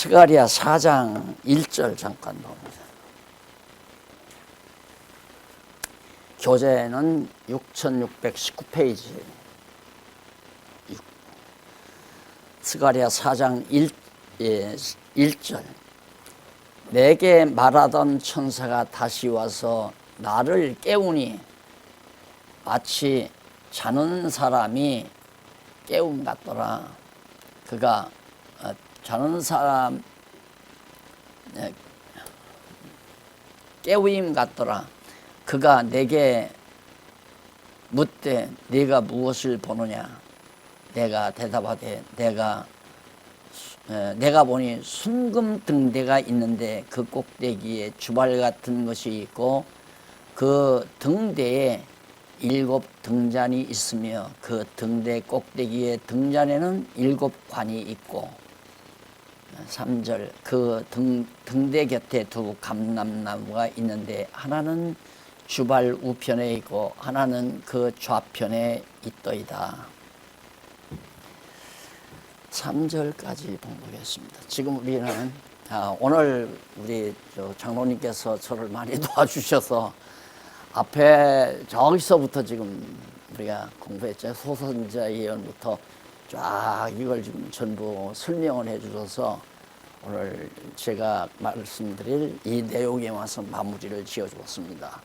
스가랴 4장 1절 잠깐 봅니다. 교재는 6619페이지. 스가랴 4장 1절. 내게 말하던 천사가 다시 와서 나를 깨우니 마치 자는 사람이 깨움 같더라. 그가 자는 사람 깨우임 같더라. 그가 내게 묻되 네가 무엇을 보느냐. 내가 대답하되 내가 보니 순금 등대가 있는데 그 꼭대기에 주발 같은 것이 있고 그 등대에 7 등잔이 있으며 그 등대 꼭대기에 등잔에는 7 관이 있고 3절 그 등대 곁에 두 감람나무가 있는데 하나는 주발 우편에 있고 하나는 그 좌편에 있더이다. 3절까지 보겠습니다. 지금 우리는 오늘 우리 장로님께서 저를 많이 도와주셔서 앞에 저기서부터 지금 우리가 공부했죠. 소선자 예언부터 쫙 이걸 지금 전부 설명을 해주셔서 오늘 제가 말씀드릴 이 내용에 와서 마무리를 지어주었습니다.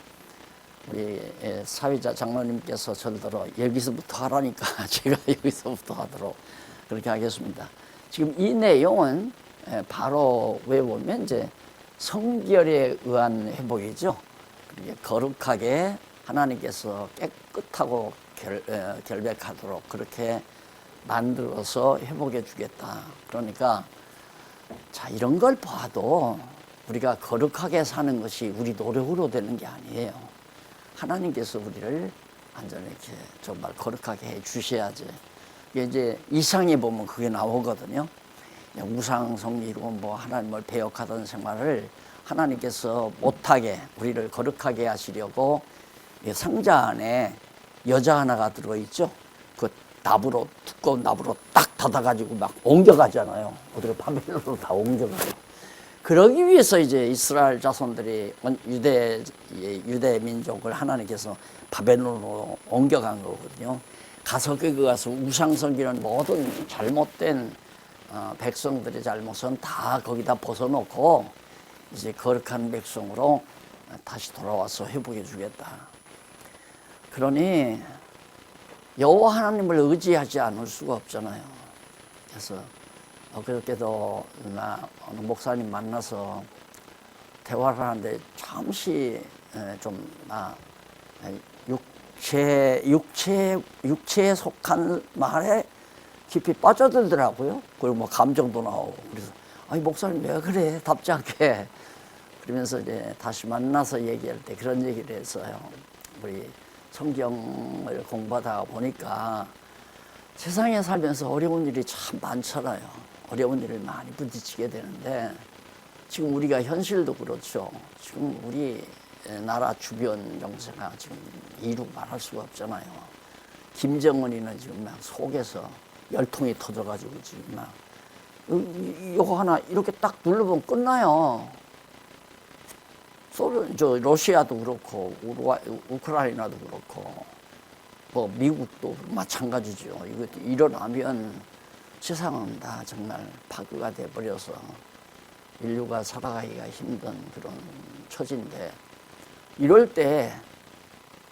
우리 사회자 장로님께서 저들어 여기서부터 하라니까 제가 여기서부터 하도록 그렇게 하겠습니다. 지금 이 내용은 바로 외우면 이제 성결에 의한 회복이죠. 거룩하게 하나님께서 깨끗하고 결백하도록 그렇게 만들어서 회복해 주겠다. 그러니까 자 이런 걸 봐도 우리가 거룩하게 사는 것이 우리 노력으로 되는 게 아니에요. 하나님께서 우리를 완전히 이렇게 정말 거룩하게 해 주셔야지. 이제 이상에 보면 그게 나오거든요. 우상숭배로 뭐 하나님을 배역하던 생활을 하나님께서 못하게 우리를 거룩하게 하시려고 상자 안에 여자 하나가 들어있죠. 그 나무로 두꺼운 나무로 딱 닫아가지고 막 옮겨가잖아요. 어디로 바벨론으로 다 옮겨가요. 그러기 위해서 이제 이스라엘 자손들이 유대 민족을 하나님께서 바벨론으로 옮겨간 거거든요. 가서 거기 가서 우상 섬기는 모든 잘못된 백성들의 잘못은 다 거기다 벗어놓고 이제 거룩한 백성으로 다시 돌아와서 회복해 주겠다. 그러니 여호와 하나님을 의지하지 않을 수가 없잖아요. 그래서 그렇게도 어느 목사님 만나서 대화를 하는데 잠시 좀 육체에 속한 말에 깊이 빠져들더라고요. 그리고 뭐 감정도 나오고. 그래서 아니 목사님 왜 그래 답지 않게 그러면서 이제 다시 만나서 얘기할 때 그런 얘기를 했어요. 우리 성경을 공부하다 보니까 세상에 살면서 어려운 일이 참 많잖아요. 어려운 일을 많이 부딪히게 되는데 지금 우리가 현실도 그렇죠. 지금 우리 나라 주변 정세가 지금 이루 말할 수가 없잖아요. 김정은이는 지금 막 속에서 열통이 터져가지고 지금 막 이거 하나 이렇게 딱 눌러보면 끝나요. 러시아도 그렇고 우크라이나도 그렇고 뭐 미국도 마찬가지죠. 이거 일어나면 세상은 다 정말 파괴가 돼버려서 인류가 살아가기가 힘든 그런 처지인데 이럴 때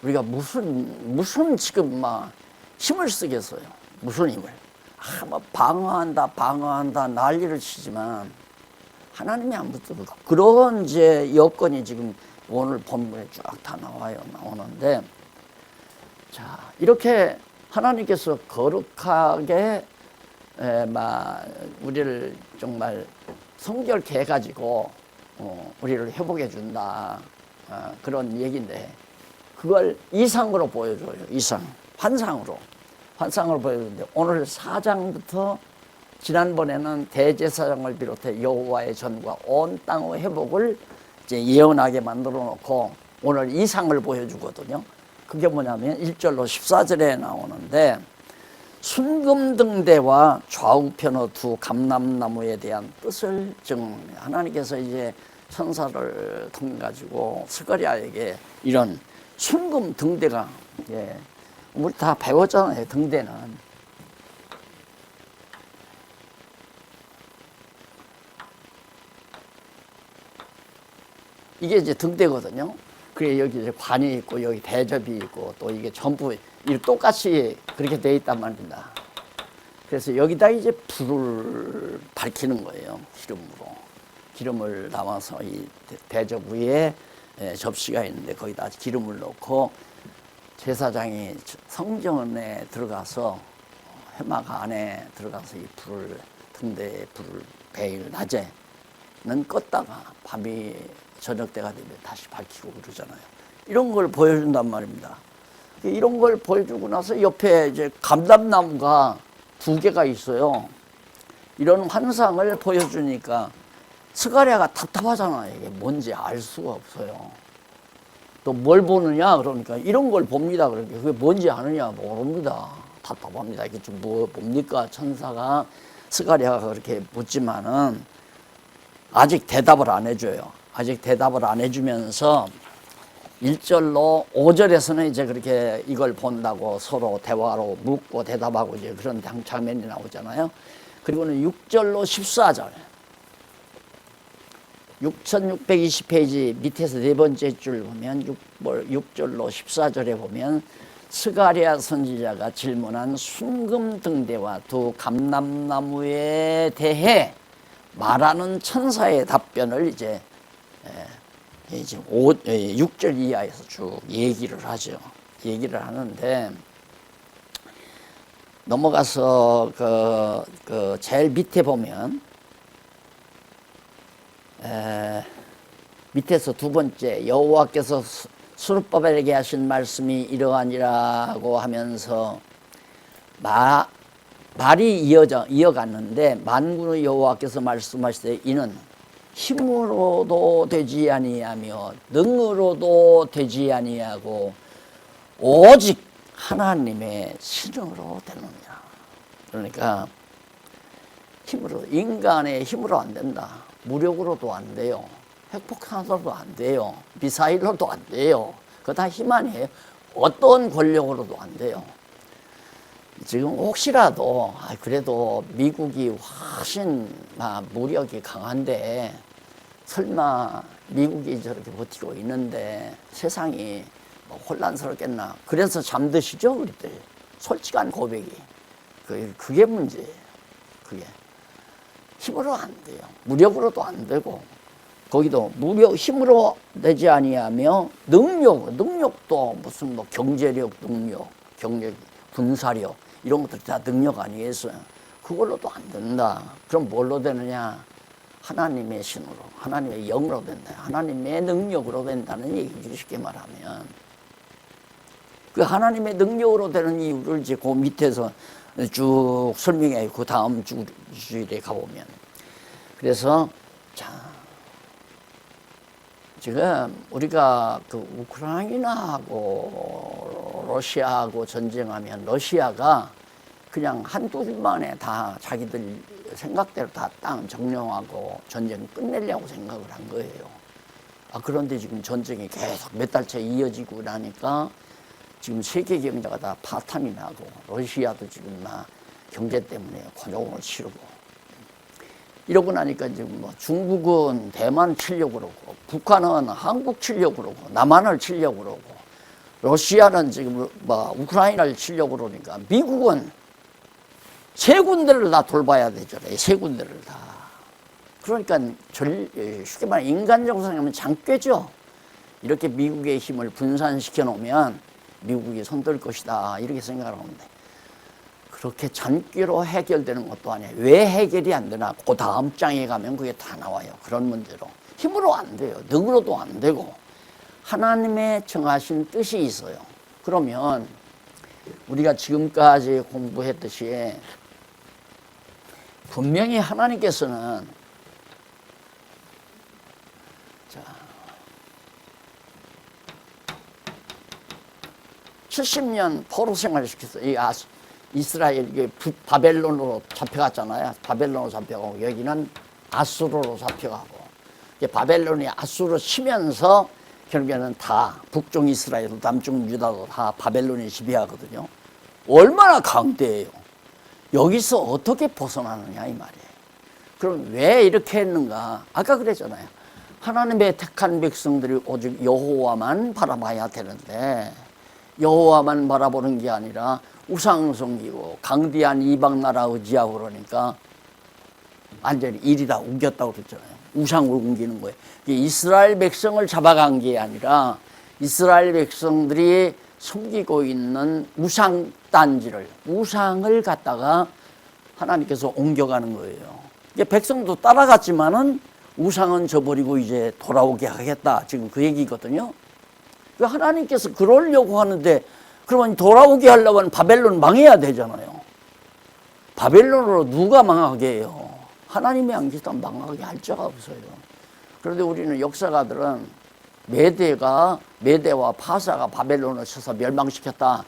우리가 무슨 지금 막 힘을 쓰겠어요. 무슨 힘을. 막 방어한다 난리를 치지만 하나님이 안 붙들고 그런 이제 여건이 지금 오늘 본문에 쫙 다 나오는데 자 이렇게 하나님께서 거룩하게 우리를 정말 성결케 해가지고 우리를 회복해 준다 그런 얘기인데 그걸 이상으로 보여줘요. 환상으로 보여주는데 오늘 4장부터 지난번에는 대제사장을 비롯해 여호와의 전과 온 땅의 회복을 이제 예언하게 만들어 놓고 오늘 이상을 보여주거든요. 그게 뭐냐면 1절로 14절에 나오는데 순금등대와 좌우편의 두 감람나무에 대한 뜻을 하나님께서 이제 천사를 통해 가지고 스가랴에게 이런 순금등대가, 예, 우리 다 배웠잖아요. 등대는 이게 이제 등대거든요. 그래 여기 이제 관이 있고 여기 대접이 있고 또 이게 전부 똑같이 그렇게 돼 있단 말입니다. 그래서 여기다 이제 불을 밝히는 거예요. 기름을 담아서 이 대접 위에 접시가 있는데 거기다 기름을 넣고 제사장이 성전에 들어가서 회막 안에 들어가서 이 등대에 불을 매일 낮에는 껐다가 밤이 저녁 때가 되면 다시 밝히고 그러잖아요. 이런 걸 보여준단 말입니다. 이런 걸 보여주고 나서 옆에 이제 감람나무가 2개가 있어요. 이런 환상을 보여주니까 스가랴가 답답하잖아요. 이게 뭔지 알 수가 없어요. 또 뭘 보느냐 그러니까 이런 걸 봅니다. 그러니까 그게 뭔지 아느냐 모릅니다. 답답합니다. 이게 좀 뭡니까? 천사가 스가랴가 그렇게 묻지만은 아직 대답을 안 해줘요. 아직 대답을 안 해주면서 1절로 5절에서는 이제 그렇게 이걸 본다고 서로 대화로 묻고 대답하고 이제 그런 장면이 나오잖아요. 그리고는 6절로 14절. 6620페이지 밑에서 4번째 줄 보면 6절로 14절에 보면 스가랴 선지자가 질문한 순금등대와 두 감람나무에 대해 말하는 천사의 답변을 이제 6절 이하에서 쭉 얘기를 하죠. 얘기를 하는데 넘어가서 그 제일 밑에 보면 밑에서 2번째 여호와께서 스룹바벨에게 하신 말씀이 이러하니라고 하면서 말이 이어갔는데 만군의 여호와께서 말씀하시되 이는 힘으로도 되지 아니하며 능으로도 되지 아니하고 오직 하나님의 신으로 되느니라. 그러니까 힘으로, 인간의 힘으로 안 된다. 무력으로도 안 돼요. 핵폭탄으로도 안 돼요. 미사일로도 안 돼요. 그거 다 힘 아니에요. 어떤 권력으로도 안 돼요. 지금 혹시라도 그래도 미국이 훨씬 무력이 강한데 설마 미국이 저렇게 버티고 있는데 세상이 혼란스럽겠나. 그래서 잠드시죠 우리들. 솔직한 고백이 그게 문제예요. 그게 힘으로 안 돼요. 무력으로도 안 되고 거기도 힘으로 되지 아니하며 능력도 무슨 경제력 능력, 군사력 이런 것들 다 능력 아니겠어요. 그걸로도 안 된다. 그럼 뭘로 되느냐? 하나님의 신으로, 하나님의 영으로 된다. 하나님의 능력으로 된다는 얘기죠. 쉽게 말하면 그 하나님의 능력으로 되는 이유를 이제 그 밑에서 쭉 설명해. 그 다음 주일에 가보면 그래서 자 지금 우리가 그 우크라이나하고 러시아하고 전쟁하면 러시아가 그냥 한두 일 만에 다 자기들 생각대로 다 땅 점령하고 전쟁 끝내려고 생각을 한 거예요. 그런데 지금 전쟁이 계속 몇 달째 이어지고 나니까 지금 세계 경제가 다 파탄이 나고 러시아도 지금 경제 때문에 곤욕을 치르고 이러고 나니까 지금 중국은 대만 치려고 그러고 북한은 한국 치려고 그러고 남한을 치려고 그러고 러시아는 지금 우크라이나를 치려고 그러니까 미국은 3군데를 다 돌봐야 되잖아요. 3군데를 다. 그러니까 쉽게 말해 인간적으로 생각하면 장꾀죠. 이렇게 미국의 힘을 분산시켜 놓으면 미국이 손들 것이다 이렇게 생각을 하는데 그렇게 잔꾀로 해결되는 것도 아니에요. 왜 해결이 안 되나? 그 다음 장에 가면 그게 다 나와요. 그런 문제로. 힘으로 안 돼요. 능으로도 안 되고 하나님의 정하신 뜻이 있어요. 그러면 우리가 지금까지 공부했듯이 분명히 하나님께서는 70년 포로 생활을 시켰어요. 이스라엘 이게 바벨론으로 잡혀갔잖아요. 바벨론으로 잡혀가고 여기는 아수르로 잡혀가고 이제 바벨론이 아수르 치면서 결국에는 다 북중 이스라엘, 남중 유다도 다 바벨론이 지배하거든요. 얼마나 강대해요. 여기서 어떻게 벗어나느냐 이 말이에요. 그럼 왜 이렇게 했는가? 아까 그랬잖아요. 하나님의 택한 백성들이 오직 여호와만 바라봐야 되는데 여호와만 바라보는 게 아니라 우상 섬기고 강대한 이방 나라 의지하고 그러니까 완전히 일이 다 옮겼다고 그랬잖아요. 우상을 옮기는 거예요. 이스라엘 백성을 잡아간 게 아니라 이스라엘 백성들이 섬기고 있는 우상 단지를, 우상을 갖다가 하나님께서 옮겨가는 거예요. 이게 백성도 따라갔지만은 우상은 저버리고 이제 돌아오게 하겠다. 지금 그 얘기거든요. 하나님께서 그러려고 하는데 그러면 돌아오게 하려면 바벨론 망해야 되잖아요. 바벨론으로 누가 망하게 해요? 하나님이 안 계시다면 망하게 할 자가 없어요. 그런데 우리는 역사가들은 메대와 파사가 바벨론을 쳐서 멸망시켰다.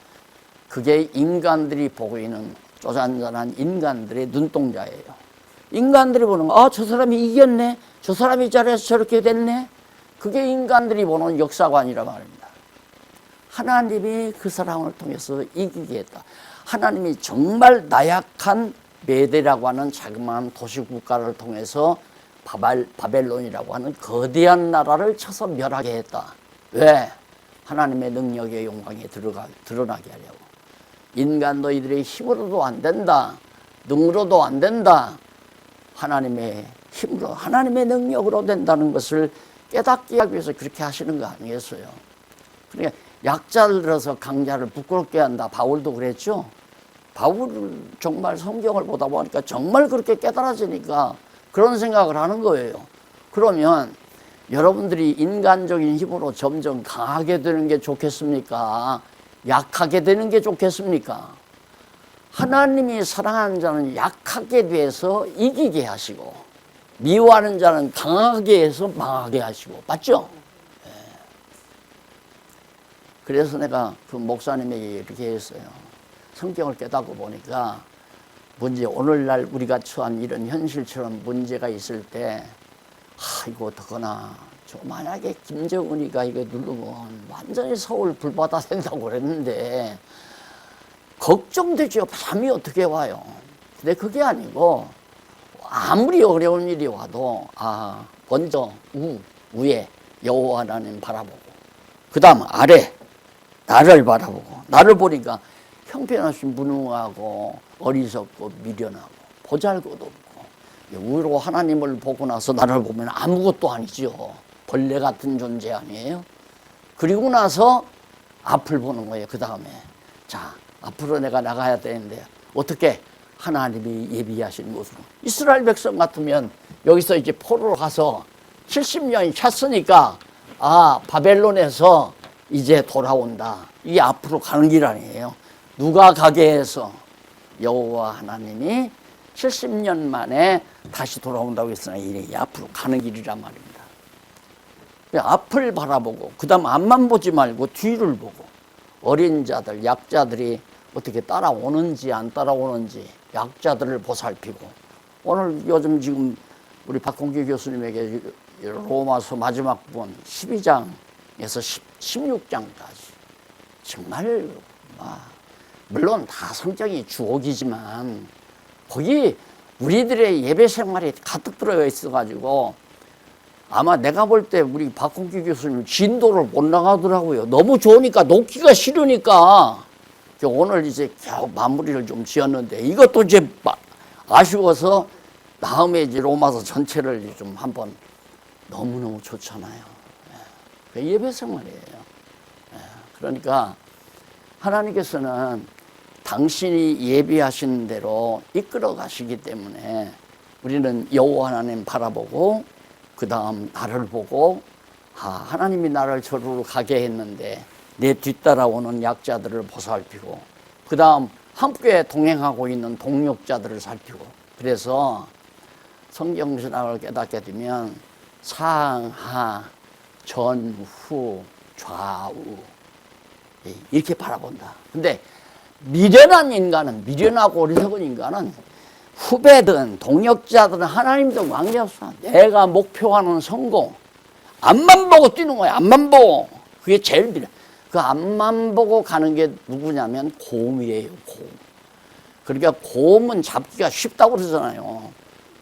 그게 인간들이 보고 있는 쪼잔잔한 인간들의 눈동자예요. 인간들이 보는 거, 아, 저 사람이 이겼네. 저 사람이 잘해서 저렇게 됐네. 그게 인간들이 보는 역사관이란 말입니다. 하나님이 그 사람을 통해서 이기게 했다. 하나님이 정말 나약한 메대라고 하는 자그마한 도시국가를 통해서 바벨론이라고 하는 거대한 나라를 쳐서 멸하게 했다. 왜? 하나님의 능력의 영광이 드러나게 하려고. 인간 너희들의 힘으로도 안 된다. 능으로도 안 된다. 하나님의 힘으로, 하나님의 능력으로 된다는 것을 깨닫게 하기 위해서 그렇게 하시는 거 아니겠어요? 그러니까 약자를 들어서 강자를 부끄럽게 한다. 바울도 그랬죠. 바울은 정말 성경을 보다 보니까 정말 그렇게 깨달아지니까 그런 생각을 하는 거예요. 그러면 여러분들이 인간적인 힘으로 점점 강하게 되는 게 좋겠습니까? 약하게 되는 게 좋겠습니까? 하나님이 사랑하는 자는 약하게 돼서 이기게 하시고 미워하는 자는 강하게 해서 망하게 하시고, 맞죠? 네. 그래서 내가 그 목사님에게 이렇게 했어요. 성경을 깨닫고 보니까 문제, 오늘날 우리가 처한 이런 현실처럼 문제가 있을 때, 이거 어떡하나. 만약에 김정은이가 이거 누르면 완전히 서울 불바다 된다고 그랬는데, 걱정되죠. 잠이 어떻게 와요. 근데 그게 아니고, 아무리 어려운 일이 와도, 먼저 위에 여호와 하나님 바라보고, 그 다음 아래 나를 바라보고, 나를 보니까 형편없이 무능하고 어리석고 미련하고 보잘것도 없고, 위로 하나님을 보고 나서 나를 보면 아무것도 아니죠. 벌레 같은 존재 아니에요? 그리고 나서 앞을 보는 거예요. 그 다음에 자, 앞으로 내가 나가야 되는데 어떻게? 하나님이 예비하신 곳으로. 이스라엘 백성 같으면 여기서 이제 포로로 가서 70년이 찼으니까 바벨론에서 이제 돌아온다. 이게 앞으로 가는 길 아니에요. 누가 가게 해서? 여호와 하나님이 70년 만에 다시 돌아온다고 했으나 이게 앞으로 가는 길이란 말입니다. 앞을 바라보고 그 다음 앞만 보지 말고 뒤를 보고 어린 자들, 약자들이 어떻게 따라오는지 안 따라오는지 약자들을 보살피고, 오늘 요즘 지금 우리 박홍기 교수님에게 로마서 마지막 부분 12장에서 16장까지 정말 물론 다 성경이 주옥이지만 거기 우리들의 예배 생활이 가득 들어가 있어가지고 아마 내가 볼 때 우리 박홍기 교수님 진도를 못 나가더라고요. 너무 좋으니까, 놓기가 싫으니까. 오늘 이제 겨우 마무리를 좀 지었는데 이것도 이제 아쉬워서 다음에 이제 로마서 전체를 좀 한번, 너무너무 좋잖아요. 예배 생활이에요. 그러니까 하나님께서는 당신이 예비하신 대로 이끌어 가시기 때문에 우리는 여호와 하나님 바라보고 그 다음 나를 보고, 하나님이 나를 저리로 가게 했는데 내 뒤따라오는 약자들을 보살피고, 그 다음 함께 동행하고 있는 동역자들을 살피고. 그래서 성경신학을 깨닫게 되면 상하, 전후, 좌우 이렇게 바라본다. 근데 미련한 인간은, 미련하고 어리석은 인간은 후배든 동역자든 하나님도 관계없어. 내가 목표하는 성공, 앞만 보고 뛰는 거야. 앞만 보고. 그게 제일 미련. 그 앞만 보고 가는 게 누구냐면 곰이에요. 곰. 그러니까 곰은 잡기가 쉽다고 그러잖아요.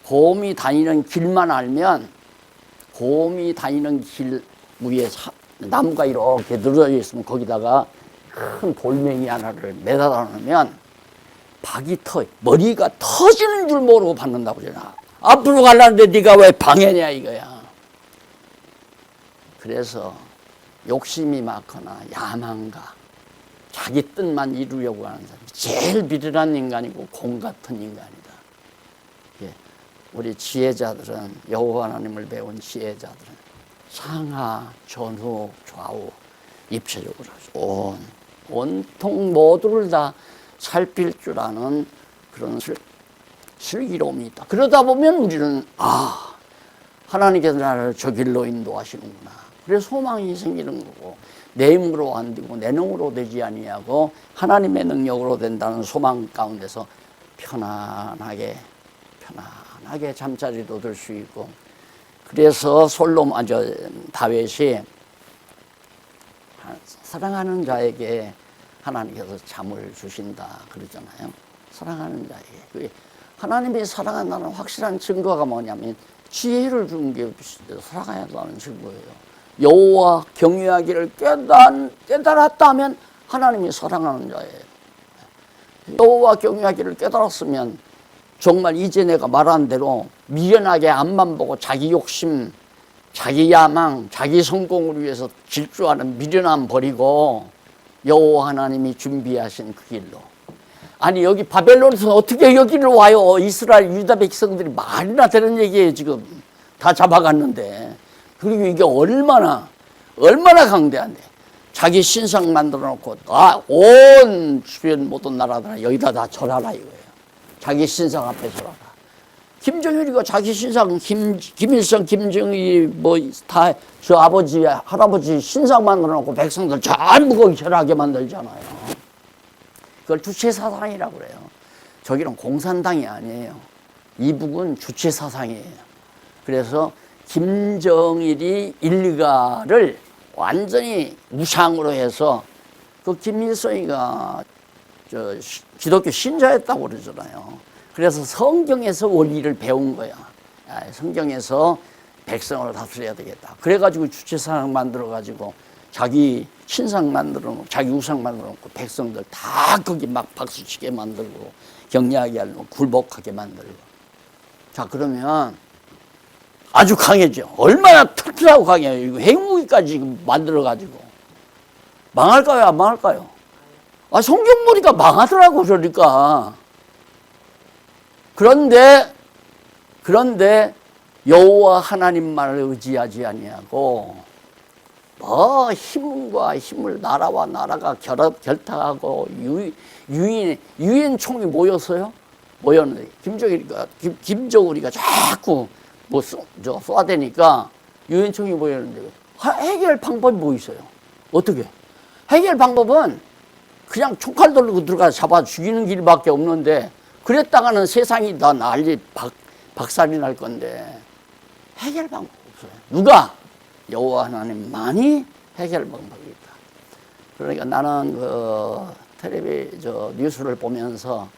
곰이 다니는 길만 알면, 곰이 다니는 길 위에 나무가 이렇게 늘어져 있으면 거기다가 큰 돌멩이 하나를 매달아 놓으면 머리가 터지는 줄 모르고 받는다고 그러잖아. 앞으로 가려는데 네가 왜 방해냐 이거야. 그래서 욕심이 많거나 야망가, 자기 뜻만 이루려고 하는 사람이 제일 미련한 인간이고 곰 같은 인간이다. 예. 우리 지혜자들은, 여호와 하나님을 배운 지혜자들은 상하, 전후, 좌우 입체적으로 온통 모두를 다 살필 줄 아는 그런 슬기로움이 있다. 그러다 보면 우리는 하나님께서 나를 저 길로 인도하시는구나. 그래서 소망이 생기는 거고, 내 힘으로 안 되고 내 능으로 되지 아니하고 하나님의 능력으로 된다는 소망 가운데서 편안하게 잠자리도 들 수 있고. 그래서 다윗이 사랑하는 자에게 하나님께서 잠을 주신다 그러잖아요. 사랑하는 자에게. 하나님이 사랑한다는 확실한 증거가 뭐냐면 지혜를 준 게 사랑한다는 증거예요. 여호와 경외하기를 깨달았다면 하나님이 사랑하는 자예요. 여호와 경외하기를 깨달았으면 정말 이제 내가 말한 대로 미련하게 앞만 보고 자기 욕심, 자기 야망, 자기 성공을 위해서 질주하는 미련함 버리고 여호와 하나님이 준비하신 그 길로. 아니 여기 바벨론에서 어떻게 여기를 와요? 이스라엘 유다 백성들이 말이나 되는 얘기예요. 지금 다 잡아갔는데. 그리고 이게 얼마나 강대한데. 자기 신상 만들어 놓고 온 주변 모든 나라들 여기다 다 절하라 이거예요. 자기 신상 앞에 절하라. 김정일이가 자기 신상, 김일성, 김정일이 다 저 아버지, 할아버지 신상 만들어 놓고 백성들 전부 거기 절하게 만들잖아요. 그걸 주체사상이라고 그래요. 저기는 공산당이 아니에요. 이북은 주체사상이에요. 그래서 김정일이 일가를 완전히 우상으로 해서 그 김일성이가 기독교 신자였다고 그러잖아요. 그래서 성경에서 원리를 배운 거야. 성경에서 백성을 다스려야 되겠다. 그래가지고 주체사상 만들어가지고 자기 신상 만들어 놓고 자기 우상 만들어 놓고 백성들 다 거기 막 박수치게 만들고 경례하게 하고 굴복하게 만들고. 자, 그러면 아주 강해져. 얼마나 튼튼하고 강해요. 이거 핵무기까지 만들어가지고. 망할까요? 안 망할까요? 성경 보니까 망하더라고, 그러니까. 그런데 여호와 하나님만을 의지하지 아니하고 힘과 힘을 나라와 나라가 결탁하고 유엔 총이 모였어요. 모였는데 김정일이가 자꾸 쏘아대니까 유엔 총이 모였는데 해결 방법이 뭐 있어요? 어떻게? 해결 방법은 그냥 총칼 돌리고 들어가 잡아 죽이는 길밖에 없는데, 그랬다가는 세상이 다 난리 박살이 날 건데 해결 방법이 없어요. 누가? 여호와 하나님만이 해결 방법이 있다. 그러니까 나는 뉴스를 보면서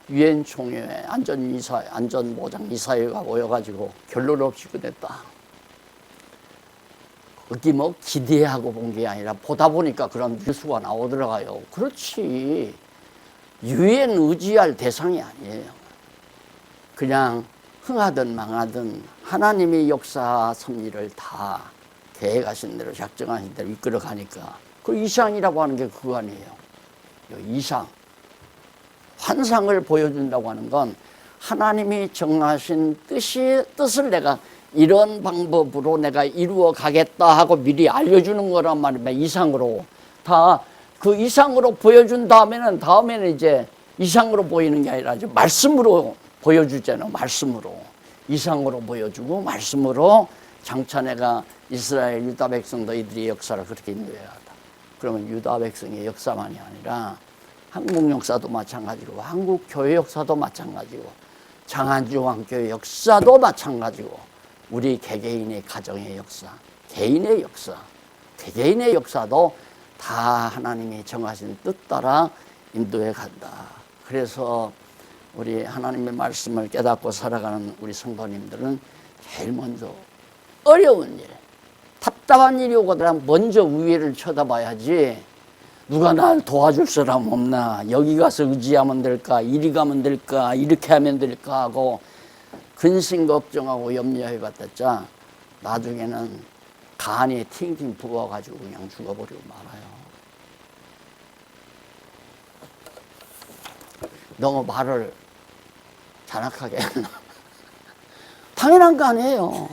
유엔 총회 안전보장 이사회가 모여가지고 결론 없이 끝냈다. 그게 기대하고 본 게 아니라 보다 보니까 그런 뉴스가 나오더라고요. 그렇지. 유엔 의지할 대상이 아니에요. 그냥 흥하든 망하든 하나님의 역사 섭리를 다 계획하신 대로 작정하신 대로 이끌어가니까 그 이상이라고 하는 게 그거 아니에요. 이상. 환상을 보여준다고 하는 건 하나님이 정하신 뜻을 내가 이런 방법으로 내가 이루어 가겠다 하고 미리 알려주는 거란 말입니다. 이상으로. 다 그 이상으로 보여준 다음에는 이제 이상으로 보이는 게 아니라 이제 말씀으로 보여주잖아요. 말씀으로. 이상으로 보여주고 말씀으로 장차 내가 이스라엘 유다 백성 너희들의 역사를 그렇게 인도해야 한다. 그러면 유다 백성의 역사만이 아니라 한국 역사도 마찬가지고 한국 교회 역사도 마찬가지고 장안중앙교회 역사도 마찬가지고 우리 개개인의 가정의 역사, 개인의 역사, 개개인의 역사도 다 하나님이 정하신 뜻 따라 인도해 간다. 그래서 우리 하나님의 말씀을 깨닫고 살아가는 우리 성도님들은 제일 먼저 어려운 일, 답답한 일이 오거나 먼저 위를 쳐다봐야지. 누가 날 도와줄 사람 없나, 여기 가서 의지하면 될까, 이리 가면 될까, 이렇게 하면 될까 하고 근심 걱정하고 염려해봤자 나중에는 간이 팅팅 부어가지고 그냥 죽어버리고 말아요. 너무 말을 잔악하게 했나? 당연한 거 아니에요.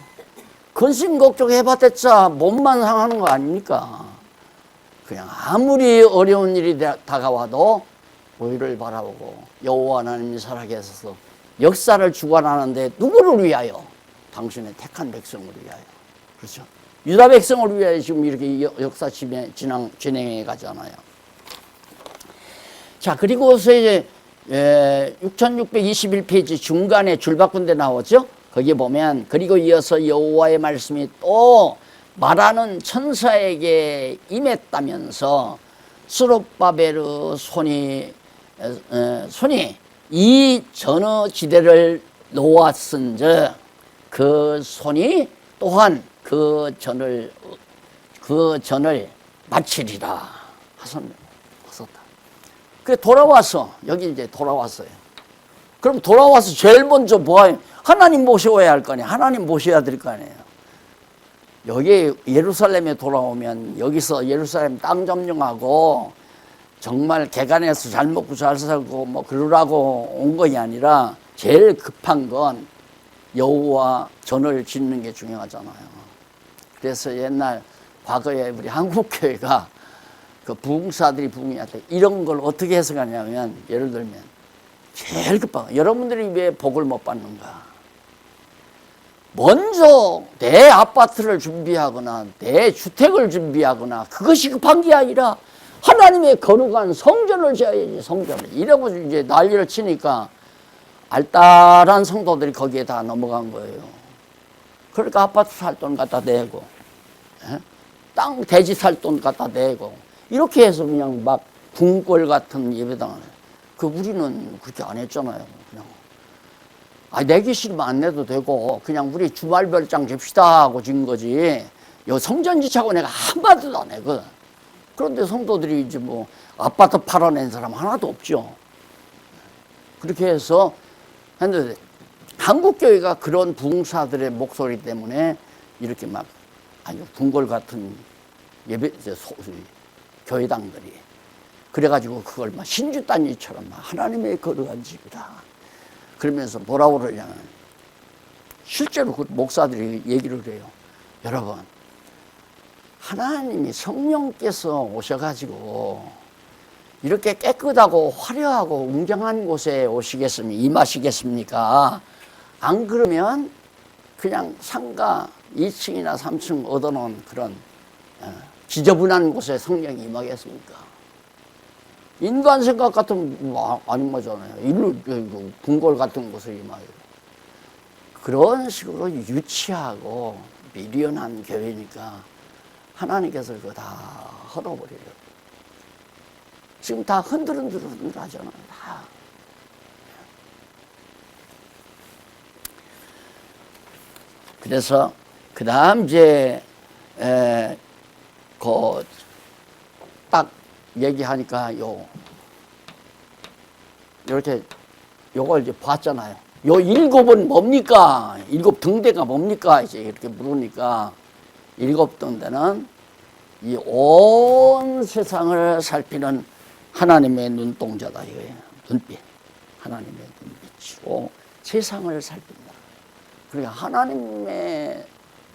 근심 걱정해봤자 몸만 상하는 거 아닙니까? 그냥 아무리 어려운 일이 다가와도 의를 바라보고 여호와 하나님이 살아계셔서 역사를 주관하는데 누구를 위하여? 당신의 택한 백성을 위하여. 그렇죠? 유다 백성을 위하여 지금 이렇게 역사 진행해 가잖아요. 자, 그리고서 이제 6621페이지 중간에 줄 바꾼 데 나오죠? 거기 보면 그리고 이어서 여호와의 말씀이 또 말하는 천사에게 임했다면서 스룹바벨의 손이 이 전어 지대를 놓았은즉 그 손이 또한 그 전을 마치리라 하셨다. 그래 돌아와서 여기 이제 돌아왔어요. 그럼 돌아와서 제일 먼저 뭐야? 하나님 모셔야 할 거 아니에요. 하나님 모셔야 될 거 아니에요. 여기 예루살렘에 돌아오면 여기서 예루살렘 땅 점령하고 정말 개간에서 잘 먹고 잘 살고 뭐 그러라고 온 것이 아니라 제일 급한 건 여호와 전을 짓는 게 중요하잖아요. 그래서 옛날 과거에 우리 한국교회가 그 부흥사들이 부흥할 때 이런 걸 어떻게 해석하냐면 예를 들면 제일 급한 거 여러분들이 왜 복을 못 받는가? 먼저 내 아파트를 준비하거나 내 주택을 준비하거나 그것이 급한 게 아니라 하나님의 거룩한 성전을 지어야지. 성전을 이러고 이제 난리를 치니까 알뜰한 성도들이 거기에 다 넘어간 거예요. 그러니까 아파트 살 돈 갖다 내고 땅 대지 살 돈 갖다 내고 이렇게 해서 그냥 막 궁궐 같은 예배당을 그 우리는 그렇게 안 했잖아요. 그냥 내기 싫으면 안 내도 되고 그냥 우리 주말 별장 줍시다 하고 진 거지. 요 성전지차고 내가 한마디도 안 해거든. 그런데 성도들이 이제 뭐 아파트 팔아낸 사람 하나도 없죠. 그렇게 해서 했는데 한국교회가 그런 부흥사들의 목소리 때문에 이렇게 막 아주 궁궐 같은 예배 교회당들이 그래가지고 그걸 막 신주단위처럼 막 하나님의 거룩한 집이다 그러면서 뭐라고 그러냐면 실제로 그 목사들이 얘기를 해요. 여러분 하나님이 성령께서 오셔가지고 이렇게 깨끗하고 화려하고 웅장한 곳에 임하시겠습니까? 안 그러면 그냥 상가 2층이나 3층 얻어놓은 그런 지저분한 곳에 성령이 임하겠습니까? 인간 생각 같으면 안 임하잖아요. 일로 궁궐 같은 곳에 임하요. 그런 식으로 유치하고 미련한 교회니까 하나님께서 그거 다 헐어버려요. 지금 다 흔들흔들 하잖아요. 다. 그래서 그 다음 이제 딱 얘기하니까 이렇게 요걸 이제 봤잖아요. 요 일곱은 뭡니까? 일곱 등대가 뭡니까? 이제 이렇게 물으니까 일곱 등대는 이 온 세상을 살피는 하나님의 눈동자다 이거예요. 눈빛. 하나님의 눈빛이고 세상을 살핀다. 그러니까 하나님의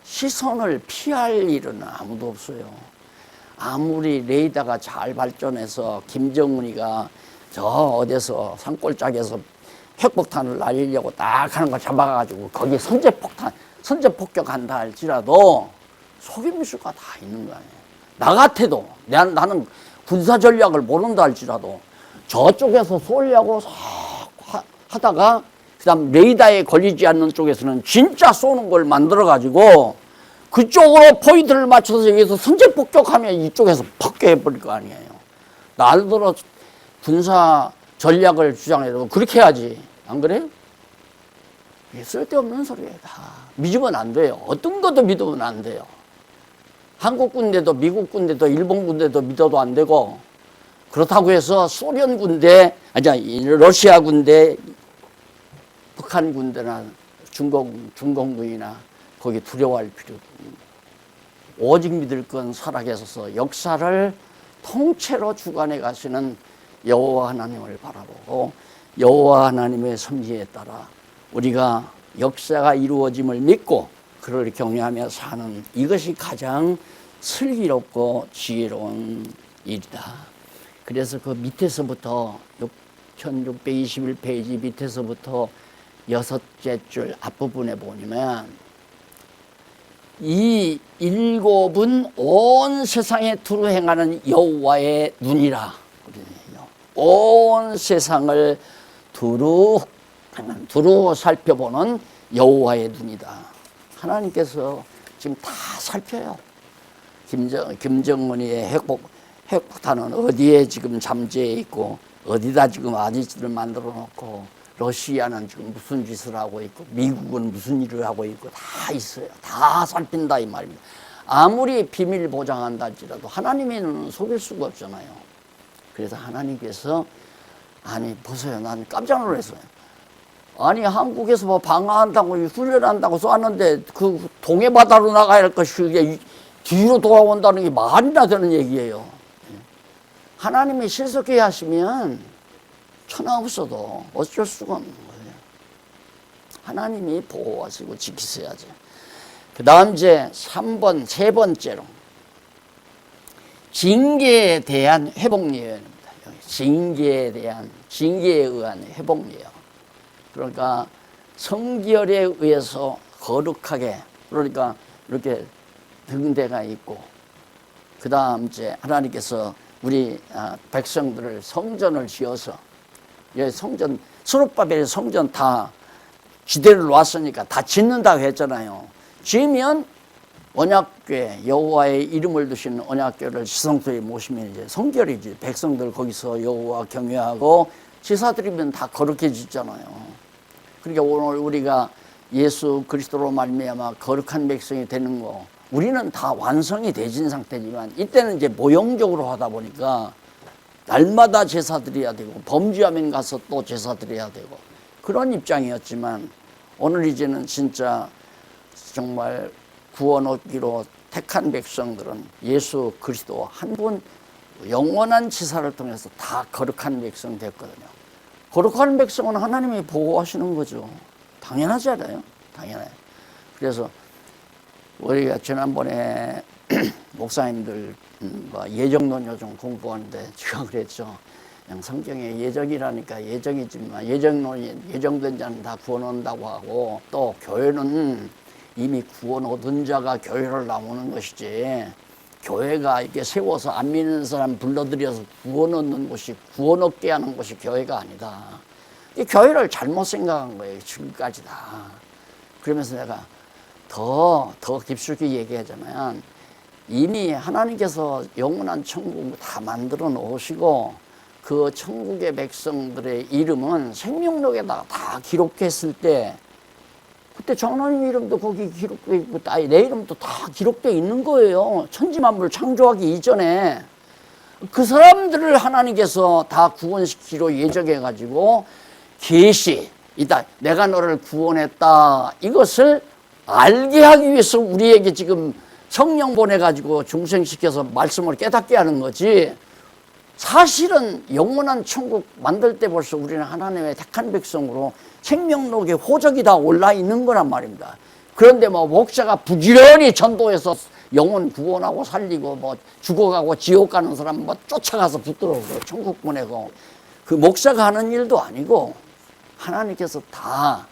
시선을 피할 일은 아무도 없어요. 아무리 레이더가 잘 발전해서 김정은이가 저 어디서 산골짜기에서 핵폭탄을 날리려고 딱 하는 거 잡아가지고 거기에 선제폭격한다 할지라도 속임수가 다 있는 거 아니에요. 나 같아도 나는 군사 전략을 모른다 할지라도 저쪽에서 쏘려고 하다가 그다음 레이더에 걸리지 않는 쪽에서는 진짜 쏘는 걸 만들어 가지고 그쪽으로 포인트를 맞춰서 여기서 선제 폭격하면 이쪽에서 퍽게 해버릴 거 아니에요. 날들어 군사 전략을 주장해도 그렇게 해야지. 안 그래요? 이게 쓸데없는 소리예요. 다 믿으면 안 돼요. 어떤 것도 믿으면 안 돼요. 한국 군대도 미국 군대도 일본 군대도 믿어도 안 되고, 그렇다고 해서 소련 군대, 러시아 군대, 북한 군대나 중공군이나 거기 두려워할 필요 없습니다. 오직 믿을 건 살아계셔서 역사를 통째로 주관해 가시는 여호와 하나님을 바라보고 여호와 하나님의 섭리에 따라 우리가 역사가 이루어짐을 믿고 그를 경외하며 사는, 이것이 가장 슬기롭고 지혜로운 일이다. 그래서 그 밑에서부터 6621페이지 밑에서부터 6째 줄 앞부분에 보면 이 7은 온 세상에 두루 행하는 여호와의 눈이라. 온 세상을 두루 살펴보는 여호와의 눈이다. 하나님께서 지금 다 살펴요. 김정은이의 핵폭탄은 어디에 지금 잠재해 있고, 어디다 지금 아지트를 만들어 놓고, 러시아는 지금 무슨 짓을 하고 있고, 미국은 무슨 일을 하고 있고, 다 있어요. 다 살핀다 이 말입니다. 아무리 비밀 보장한다 할지라도 하나님의 눈은 속일 수가 없잖아요. 그래서 하나님께서, 아니 보세요, 난 깜짝 놀랐어요. 아니 한국에서 뭐 방어한다고 훈련한다고 쏘았는데 그 동해바다로 나가야 할 것이 이게 뒤로 돌아온다는 게 말이나 되는 얘기예요. 하나님이 실속해 하시면 천하 없어도 어쩔 수가 없는 거예요. 하나님이 보호하시고 지키셔야죠. 그 다음 이제 3번, 세 번째로 징계에 대한 회복 예언입니다. 징계에 의한 회복 예언. 그러니까 성결에 의해서 거룩하게, 그러니까 이렇게 등대가 있고, 그 다음 이제 하나님께서 우리 백성들을 성전을 지어서, 성전, 스룹바벨 성전 다 지대를 놨으니까 다 짓는다고 했잖아요. 지으면 언약궤, 여호와의 이름을 두신 언약궤를 지성소에 모시면 이제 성결이지. 백성들 거기서 여호와 경외하고 제사드리면 다 거룩해지잖아요. 그러니까 오늘 우리가 예수 그리스도로 말미암아 거룩한 백성이 되는 거, 우리는 다 완성이 되진 상태지만 이때는 이제 모형적으로 하다 보니까 날마다 제사 드려야 되고 범죄하면 가서 또 제사 드려야 되고 그런 입장이었지만, 오늘 이제는 진짜 정말 구원 얻기로 택한 백성들은 예수 그리스도 한 분 영원한 제사를 통해서 다 거룩한 백성 됐거든요. 거룩한 백성은 하나님이 보호하시는 거죠. 당연하잖아요. 당연해요. 그래서 우리가 지난번에 목사님들과 예정론 요즘 공부하는데 제가 그랬죠. 그냥 성경에 예정이라니까 예정이지만 예정론이 예정된 자는 다 구원 얻는다고 하고, 또 교회는 이미 구원 얻은 자가 교회를 나오는 것이지, 교회가 이렇게 세워서 안 믿는 사람 불러들여서 구원 얻는 곳이, 구원 얻게 하는 곳이 교회가 아니다. 이 교회를 잘못 생각한 거예요. 지금까지 다. 그러면서 내가 더 깊숙이 얘기하자면, 이미 하나님께서 영원한 천국 다 만들어 놓으시고 그 천국의 백성들의 이름은 생명록에다가 다 기록했을 때, 그때 장로님 이름도 거기 기록되어 있고 내 이름도 다 기록되어 있는 거예요. 천지만물 창조하기 이전에. 그 사람들을 하나님께서 다 구원시키기로 예정해가지고 계시, 이다 내가 너를 구원했다, 이것을 알게 하기 위해서 우리에게 지금 성령 보내가지고 중생시켜서 말씀을 깨닫게 하는 거지, 사실은 영원한 천국 만들 때 벌써 우리는 하나님의 택한 백성으로 생명록에 호적이 다 올라 있는 거란 말입니다. 그런데 뭐 목사가 부지런히 전도해서 영혼 구원하고 살리고 뭐 죽어가고 지옥 가는 사람 뭐 쫓아가서 붙들어오고 천국 보내고, 그 목사가 하는 일도 아니고 하나님께서 다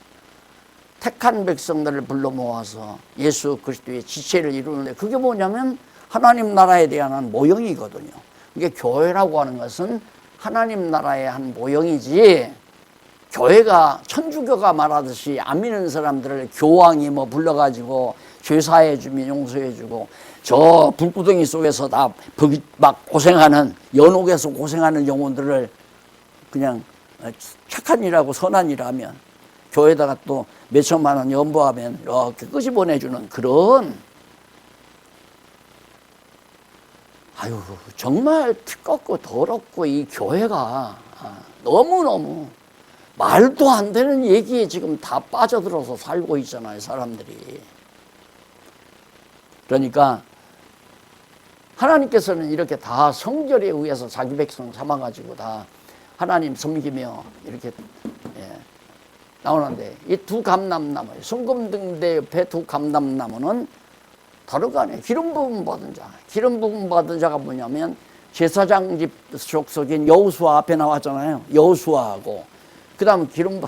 택한 백성들을 불러 모아서 예수 그리스도의 지체를 이루는데, 그게 뭐냐면 하나님 나라에 대한 모형이거든요. 이게 교회라고 하는 것은 하나님 나라의 한 모형이지, 교회가 천주교가 말하듯이 안 믿는 사람들을 교황이 뭐 불러가지고 죄사해주면 용서해주고, 저 불구덩이 속에서 다 막 고생하는, 연옥에서 고생하는 영혼들을 그냥 착한 일하고 선한 일하면 교회에다가 또 몇천만 원 연보하면 이렇게 끄집어내주는 그런, 아유 정말 티껍고 더럽고, 이 교회가 너무너무 말도 안 되는 얘기에 지금 다 빠져들어서 살고 있잖아요, 사람들이. 그러니까 하나님께서는 이렇게 다 성결에 의해서 자기 백성 삼아가지고 다 하나님 섬기며 이렇게 나오는데, 이 두 감람나무, 순금등대 옆에 두 감람나무는 다른 거 아니에요. 기름 부음 받은 자. 기름 부음 받은 자가 뭐냐면 제사장 집 족속인 여호수아 앞에 나왔잖아요. 여호수아하고 그 다음 기름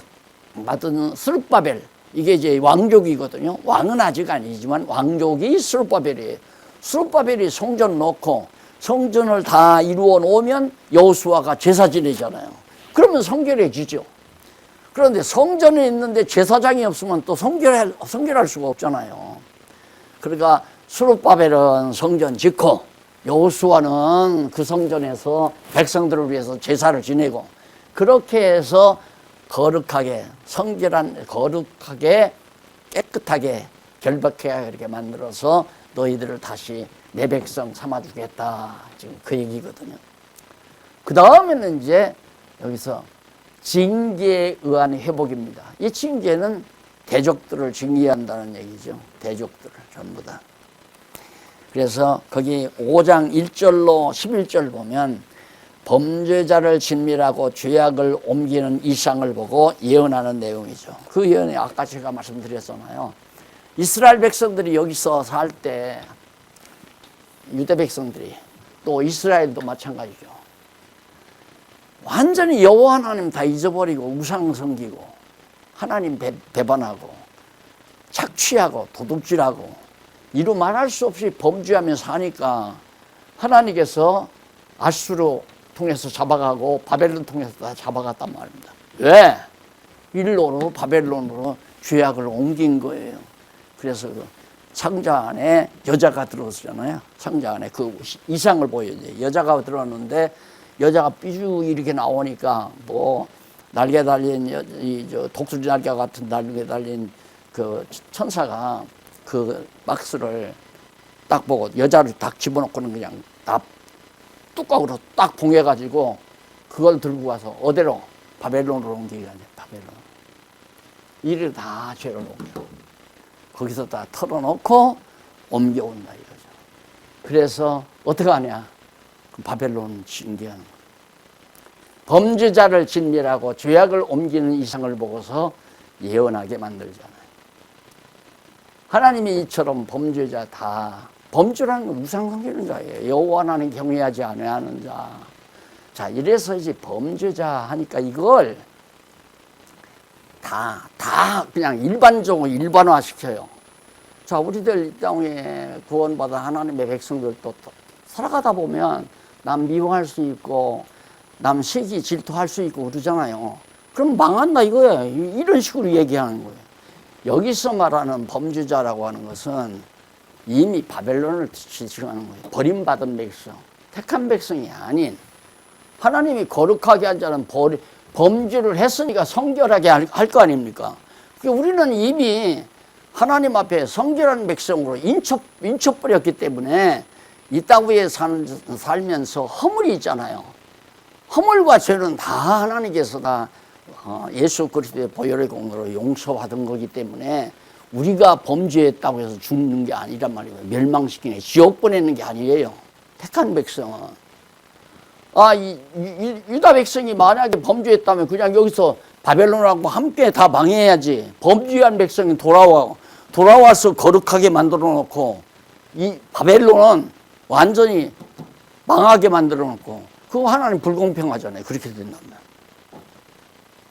받은 스룹바벨, 이게 이제 왕족이거든요. 왕은 아직 아니지만 왕족이 스룹바벨이에요. 스룹바벨이 성전 놓고 성전을 다 이루어 놓으면 여호수아가 제사 지내잖아요. 그러면 성결해지죠. 그런데 성전에 있는데 제사장이 없으면 또 성결할 수가 없잖아요. 그러니까 스룹바벨은 성전 짓고 여호수아는 그 성전에서 백성들을 위해서 제사를 지내고, 그렇게 해서 거룩하게, 성결한, 거룩하게, 깨끗하게, 결박하게 이렇게 만들어서 너희들을 다시 내 백성 삼아주겠다, 지금 그 얘기거든요. 그 다음에는 이제 여기서 징계에 의한 회복입니다. 이 징계는 대적들을 징계한다는 얘기죠. 대적들을 전부 다. 그래서 거기 5장 1절로 11절 보면 범죄자를 진멸하고 죄악을 옮기는 이상을 보고 예언하는 내용이죠. 그 예언이 아까 제가 말씀드렸잖아요. 이스라엘 백성들이 여기서 살 때, 유대 백성들이, 또 이스라엘도 마찬가지죠. 완전히 여호와 하나님 다 잊어버리고 우상 섬기고 하나님 배반하고 착취하고 도둑질하고 이루 말할 수 없이 범죄하며 사니까 하나님께서 아수르 통해서 잡아가고 바벨론 통해서 다 잡아갔단 말입니다. 왜? 일로로 바벨론으로 죄악을 옮긴 거예요. 그래서 그 상자 안에 여자가 들어왔잖아요. 상자 안에 그 이상을 보여줘요. 여자가 들어왔는데 여자가 삐죽 이렇게 나오니까 뭐 날개 달린 저 독수리 날개 같은 날개 달린 그 천사가 그 박스를 딱 보고 여자를 딱 집어넣고는 그냥 다 뚜껑으로 딱 봉해가지고 그걸 들고 가서 어디로? 바벨론으로 옮기게 하죠. 바벨론. 이를 다 죄를 옮겨. 거기서 다 털어놓고 옮겨온다 이거죠. 그래서 어떻게 하냐? 바벨론 징계하는 거예요. 범죄자를 진멸하고 죄악을 옮기는 이상을 보고서 예언하게 만들잖아요. 하나님이 이처럼 범죄자 다, 범죄라는 건 우상 섬기는 자예요. 여호와 하나님 경외하지 않아야 하는 자. 자, 이래서 이제 범죄자 하니까 이걸 다 그냥 일반적으로 일반화시켜요. 자, 우리들 이 땅에 구원받아 하나님의 백성들도 살아가다 보면 남 미워할 수 있고 남 시기 질투할 수 있고 그러잖아요. 그럼 망한다 이거예요. 이런 식으로 얘기하는 거예요. 여기서 말하는 범죄자라고 하는 것은 이미 바벨론을 지칭하는 거예요. 버림받은 백성, 택한 백성이 아닌, 하나님이 거룩하게 한 자는 범죄를 했으니까 성결하게 할 거 아닙니까? 그러니까 우리는 이미 하나님 앞에 성결한 백성으로 인쳐버렸기 때문에 이 땅 위에 살면서 허물이 있잖아요. 허물과 죄는 다 하나님께서 다 예수 그리스도의 보혈의 공로로 용서받은 거기 때문에 우리가 범죄했다고 해서 죽는 게 아니란 말이에요. 멸망시키네, 지옥 보내는 게 아니에요. 택한 백성은. 유다 백성이 만약에 범죄했다면 그냥 여기서 바벨론하고 함께 다 망해야지. 범죄한 백성이 돌아와서 거룩하게 만들어 놓고, 이 바벨론은 완전히 망하게 만들어 놓고, 그거 하나님 불공평하잖아요. 그렇게 된다면.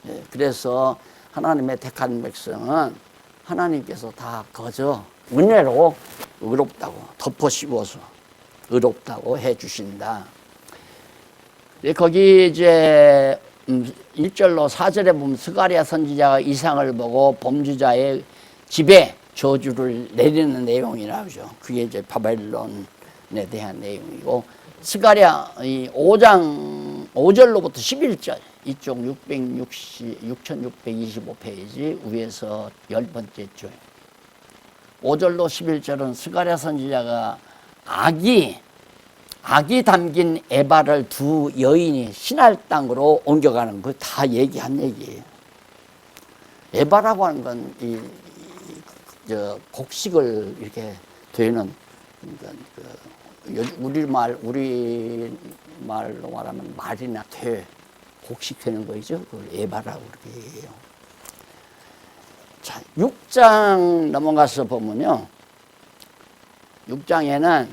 예, 그래서 하나님의 택한 백성은 하나님께서 다 거저 은혜로 의롭다고 덮어 씌워서 의롭다고 해 주신다. 거기 이제 1절로 4절에 보면 스가랴 선지자가 이상을 보고 범죄자의 집에 저주를 내리는 내용이 나오죠. 그게 이제 바벨론에 대한 내용이고, 스가랴 5장 5절로부터 11절, 이쪽 6625페이지 위에서 10번째 줄, 5절로 11절은 스가랴 선지자가 악이 담긴 에바를 두 여인이 신할 땅으로 옮겨가는 거 다 얘기한 얘기예요. 에바라고 하는 건 곡식을 이렇게 되는, 그러니까 우리말로 말하면 말이나 곡식 되는 거죠. 그걸 에바라고 그렇게 해요. 자, 6장 넘어가서 보면요. 6장에는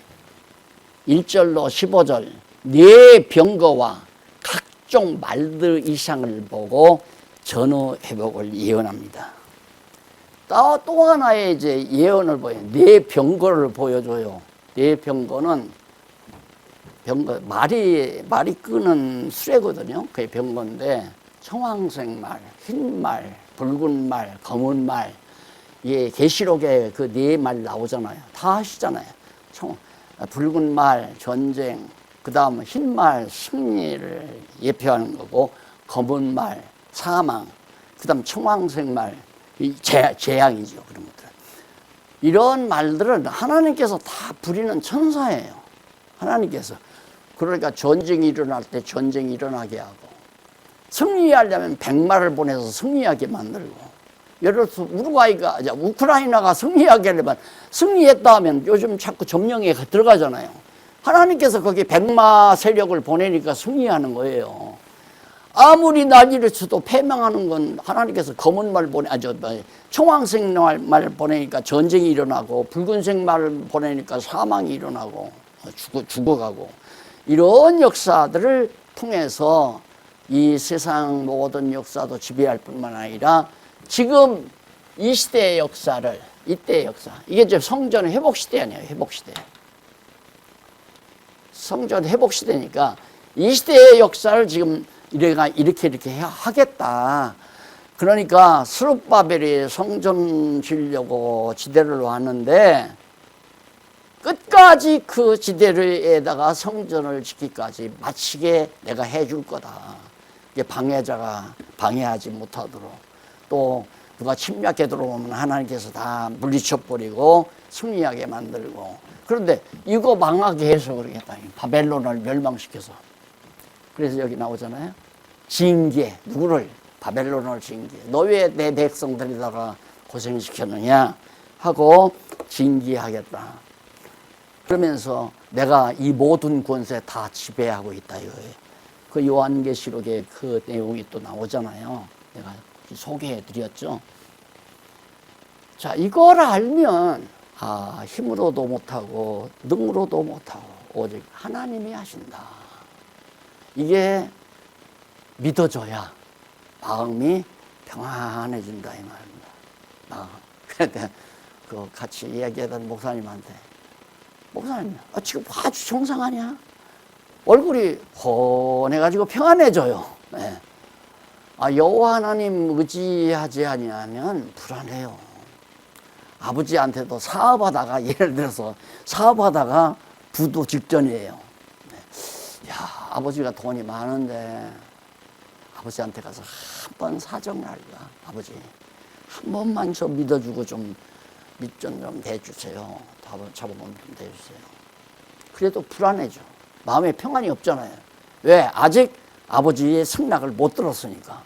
1절로 15절 네 병거와 각종 말들 이상을 보고 전후 회복을 예언합니다. 또 하나의 이제 예언을 보여요. 네 병거를 보여줘요. 네 병거는 말이 끄는 수레거든요. 그게 병거인데 청황색 말, 흰 말, 붉은 말, 검은 말, 예, 계시록에 그 네 말 나오잖아요. 다 아시잖아요. 붉은 말, 전쟁, 그 다음 흰 말, 승리를 예표하는 거고, 검은 말, 사망, 그 다음 청황색 말, 재앙이죠. 그런 것들. 이런 말들은 하나님께서 다 부리는 천사예요. 하나님께서. 그러니까 전쟁이 일어날 때 전쟁이 일어나게 하고, 승리하려면 100마를 보내서 승리하게 만들고, 예를 들어서 우크라이나가 승리하게 하려면, 승리했다 하면 요즘 자꾸 점령에 들어가잖아요. 하나님께서 거기 100마 세력을 보내니까 승리하는 거예요. 아무리 난리를 쳐도 패망하는 건 하나님께서 검은 말 청황색 말 보내니까 전쟁이 일어나고, 붉은색 말을 보내니까 사망이 일어나고 죽어가고, 이런 역사들을 통해서 이 세상 모든 역사도 지배할 뿐만 아니라 지금 이 시대의 역사를, 이때의 역사, 이게 이제 성전 회복 시대 아니에요. 회복 시대. 성전 회복 시대니까 이 시대의 역사를 지금 이렇게 하겠다. 그러니까 스룹바벨이 성전 지으려고 지대를 놨는데 끝까지 그 지대에다가 성전을 짓기까지 마치게 내가 해줄 거다. 이게 방해자가 방해하지 못하도록, 또 누가 침략해 들어오면 하나님께서 다 물리쳐버리고 승리하게 만들고. 그런데 이거 망하게 해서 그러겠다. 바벨론을 멸망시켜서. 그래서 여기 나오잖아요. 징계. 누구를? 바벨론을 징계. 너 왜 내 백성들에다가 고생시켰느냐 하고 징계하겠다. 그러면서 내가 이 모든 권세 다 지배하고 있다 이거예요. 그 요한계시록에 그 내용이 또 나오잖아요. 내가 소개해 드렸죠. 자, 이걸 알면 힘으로도 못하고 능으로도 못하고 오직 하나님이 하신다. 이게 믿어져야 마음이 평안해진다 이 말입니다. 그런데 그 같이 이야기하던 목사님한테, 목사님, 지금 아주 정상하냐? 얼굴이 훤해가지고 평안해져요. 네. 여호와 하나님 의지하지 아니하면 불안해요. 아버지한테도 사업하다가, 예를 들어서 사업하다가 부도 직전이에요. 네. 야, 아버지가 돈이 많은데 아버지한테 가서 한번 사정을 할까? 아버지, 한 번만 좀 믿어주고 좀 밑전 좀 대주세요. 자본금 좀 대주세요. 그래도 불안해져. 마음에 평안이 없잖아요. 왜? 아직 아버지의 승낙을 못 들었으니까.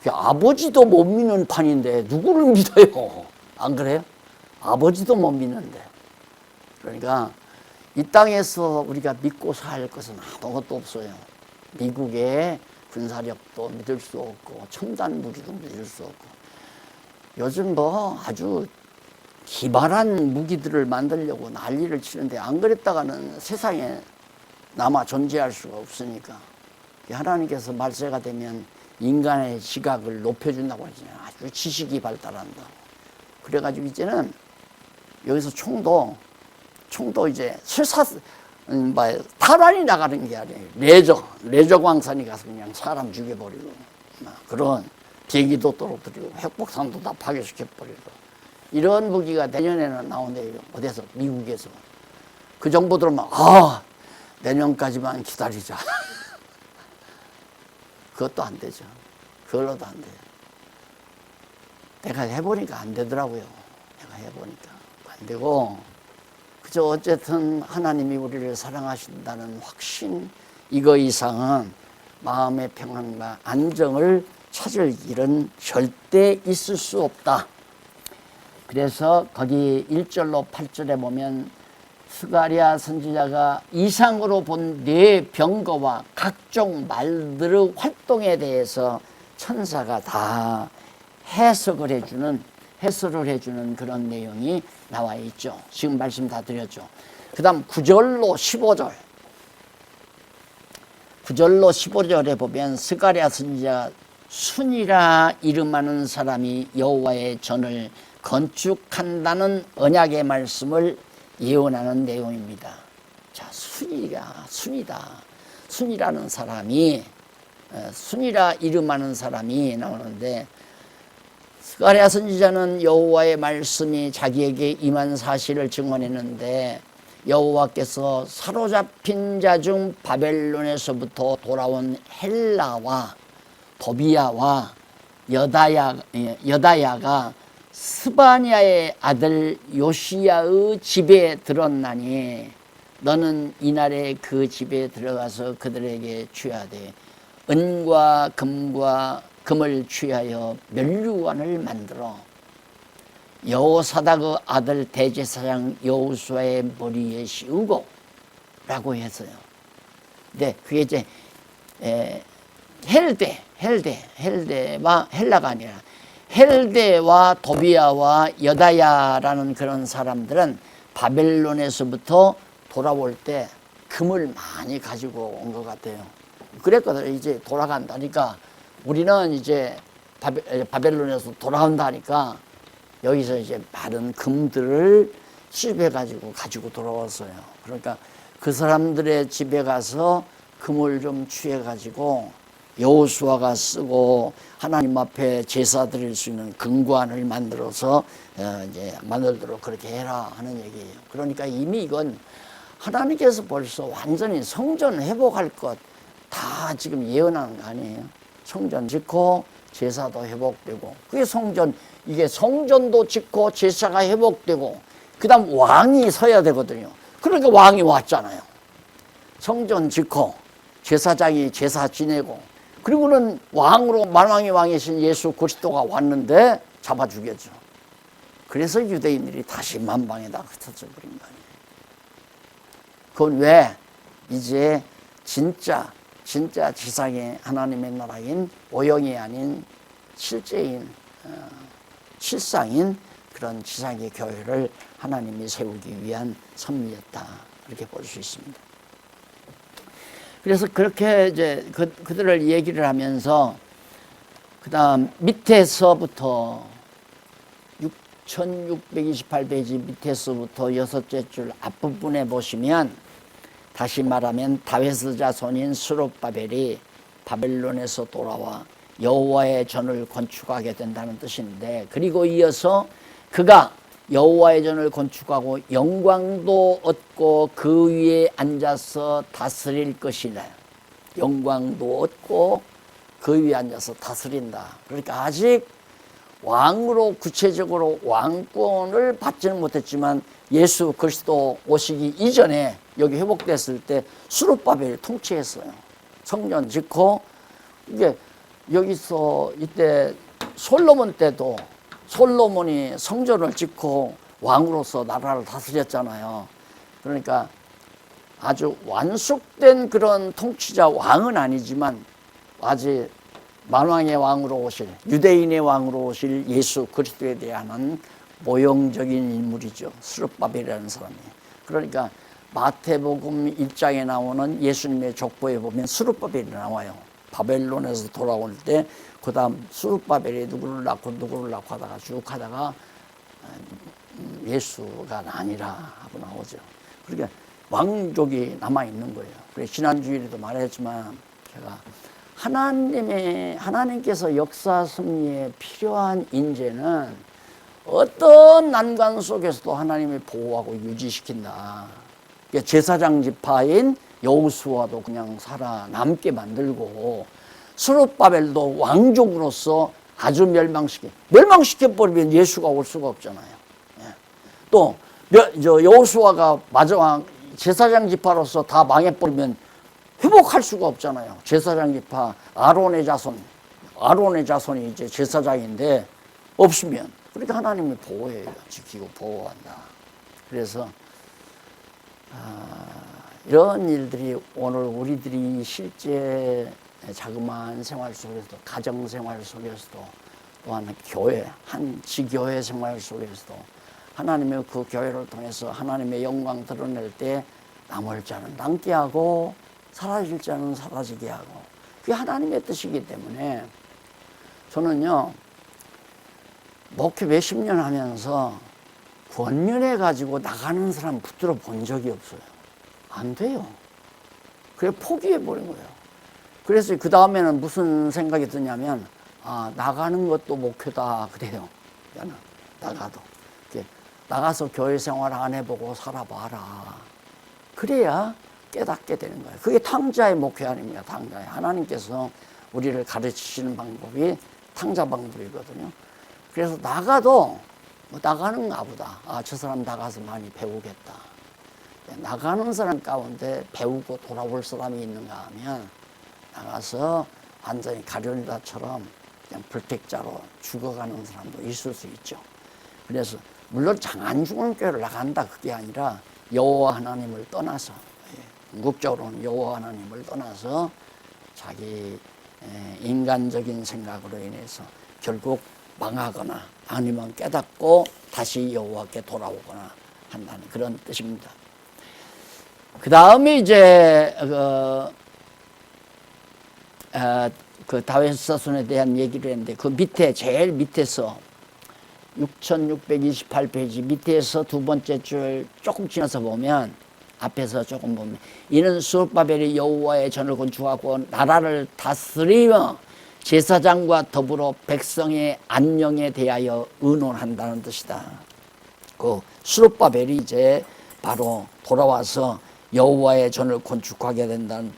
아버지도 못 믿는 판인데 누구를 믿어요? 안 그래요? 아버지도 못 믿는데. 그러니까 이 땅에서 우리가 믿고 살 것은 아무것도 없어요. 미국의 군사력도 믿을 수 없고 첨단 무기도 믿을 수 없고, 요즘 뭐 아주 기발한 무기들을 만들려고 난리를 치는데 안 그랬다가는 세상에 남아 존재할 수가 없으니까, 하나님께서 말세가 되면 인간의 지각을 높여준다고 하잖아요. 아주 지식이 발달한다. 그래가지고 이제는 여기서 총도 이제 탈환이 나가는 게 아니에요. 레저 광산이 가서 그냥 사람 죽여버리고, 그런 비행기도 떨어뜨리고, 핵폭탄도 다 파괴시켜버리고, 이런 무기가 내년에는 나온대요. 어디서? 미국에서. 그 정보 들으면, 내년까지만 기다리자. 그것도 안 되죠. 그걸로도 안 돼요. 내가 해보니까 안 되더라고요. 내가 해보니까 안 되고, 그저 어쨌든 하나님이 우리를 사랑하신다는 확신, 이거 이상은 마음의 평안과 안정을 찾을 일은 절대 있을 수 없다. 그래서 거기 1절로 8절에 보면 스가랴 선지자가 이상으로 본 네 병거와 각종 말들의 활동에 대해서 천사가 다 해석을 해주는 그런 내용이 나와 있죠. 지금 말씀 다 드렸죠. 그 다음 9절로 15절에 보면 스가랴 선지자가 순이라 이름하는 사람이 여호와의 전을 건축한다는 언약의 말씀을 예언하는 내용입니다. 자, 순이라는 사람이, 순이라 이름하는 사람이 나오는데, 스가랴 선지자는 여호와의 말씀이 자기에게 임한 사실을 증언했는데, 여호와께서 사로잡힌 자 중 바벨론에서부터 돌아온 헬라와 도비야와 여다야가 스바냐의 아들 요시야의 집에 들었나니 너는 이날에 그 집에 들어가서 그들에게 취하되 은과 금을 취하여 면류관을 만들어 여호사닥의 아들 대제사장 여호수아의 머리에 씌우고 라고 했어요. 근데 그게 이제 헬라가 아니라 헬데와 도비야와 여다야라는 그런 사람들은 바벨론에서부터 돌아올 때 금을 많이 가지고 온 것 같아요. 그랬거든요. 이제 돌아간다니까, 우리는 이제 바벨론에서 돌아온다니까 여기서 이제 많은 금들을 수입해 가지고 돌아왔어요. 그러니까 그 사람들의 집에 가서 금을 좀 취해 가지고 여호수아가 쓰고 하나님 앞에 제사 드릴 수 있는 금관을 만들어서 이제 만들도록 그렇게 해라 하는 얘기예요. 그러니까 이미 이건 하나님께서 벌써 완전히 성전 회복할 것 다 지금 예언하는 거 아니에요. 성전 짓고 제사도 회복되고, 그게 이게 성전도 짓고 제사가 회복되고, 그 다음 왕이 서야 되거든요. 그러니까 왕이 왔잖아요. 성전 짓고 제사장이 제사 지내고, 그리고는 만왕의 왕이신 예수 그리스도가 왔는데 잡아 죽였죠. 그래서 유대인들이 다시 만방에다 흩어져 버린 거 아니에요. 그건 왜? 이제 진짜 지상의 하나님의 나라인 오형이 아닌 실상인 그런 지상의 교회를 하나님이 세우기 위한 섭리였다, 이렇게 볼 수 있습니다. 그래서 그렇게 이제 그들을 얘기를 하면서, 그 다음 밑에서부터 1628페이지 밑에서부터 여섯째 줄 앞부분에 보시면, 다시 말하면 다윗의 자손인 스룹바벨이 바벨론에서 돌아와 여호와의 전을 건축하게 된다는 뜻인데, 그리고 이어서 그가 여호와의 전을 건축하고 영광도 얻고 그 위에 앉아서 다스릴 것이다. 영광도 얻고 그 위에 앉아서 다스린다. 그러니까 아직 왕으로 구체적으로 왕권을 받지는 못했지만 예수 그리스도 오시기 이전에 여기 회복됐을 때 스룹바벨이 통치했어요. 성전 짓고, 이게 여기서 이때 솔로몬 때도 솔로몬이 성전을 짓고 왕으로서 나라를 다스렸잖아요. 그러니까 아주 완숙된 그런 통치자, 왕은 아니지만 아직 만왕의 왕으로 오실, 유대인의 왕으로 오실 예수 그리스도에 대한 모형적인 인물이죠. 스룹바벨이라는 사람이. 그러니까 마태복음 1장에 나오는 예수님의 족보에 보면 스룹바벨이 나와요. 바벨론에서 돌아올 때 그 다음 스룹바벨이 누구를 낳고 하다가 쭉 하다가 예수가 아니라 하고 나오죠. 그러니까 왕족이 남아있는 거예요. 그래서 지난주일에도 말했지만 제가 하나님께서 역사 승리에 필요한 인재는 어떤 난관 속에서도 하나님이 보호하고 유지시킨다. 제사장 지파인 여호수아도 그냥 살아남게 만들고 스룹바벨도 왕족으로서 아주 멸망시켜버리면 예수가 올 수가 없잖아요. 또 여호수아가 마지막 제사장 지파로서 다 망해버리면 회복할 수가 없잖아요. 제사장 지파 아론의 자손이 이제 제사장인데 없으면, 그러니까 하나님이 보호해요. 지키고 보호한다. 그래서 이런 일들이 오늘 우리들이 실제 자그마한 생활 속에서도, 가정 생활 속에서도, 또한 교회, 한 지교회 생활 속에서도 하나님의 그 교회를 통해서 하나님의 영광 드러낼 때 남을 자는 남게 하고 사라질 자는 사라지게 하고, 그게 하나님의 뜻이기 때문에 저는요, 목회 몇십 년 하면서 권면해 가지고 나가는 사람 붙들어 본 적이 없어요. 안 돼요. 그래 포기해 버린 거예요. 그래서 그 다음에는 무슨 생각이 드냐면, 나가는 것도 목회다 그래요. 나가도 나가서 교회 생활 안 해보고 살아봐라. 그래야 깨닫게 되는 거예요. 그게 탕자의 목회 아닙니까? 탕자의. 하나님께서 우리를 가르치시는 방법이 탕자 방법이거든요. 그래서 나가도 나가는가 보다. 저 사람 나가서 많이 배우겠다. 나가는 사람 가운데 배우고 돌아올 사람이 있는가 하면 나가서 완전히 가룟유다처럼 그냥 불택자로 죽어가는 사람도 있을 수 있죠. 그래서 물론 장안중앙 교회를 나간다 그게 아니라 여호와 하나님을 떠나서, 궁극적으로는 여호와 하나님을 떠나서 자기 인간적인 생각으로 인해서 결국 망하거나 아니면 깨닫고 다시 여호와께 돌아오거나 한다는 그런 뜻입니다. 그 다음에 이제 그 다윗 사손에 대한 얘기를 했는데, 그 밑에 제일 밑에서 6628페이지 밑에서 두 번째 줄 조금 지나서 보면, 앞에서 조금 보면, 이는 스룹바벨이 여호와의 전을 건축하고 나라를 다스리며 제사장과 더불어 백성의 안녕에 대하여 의논한다는 뜻이다. 그 스룹바벨이 이제 바로 돌아와서 여호와의 전을 건축하게 된다는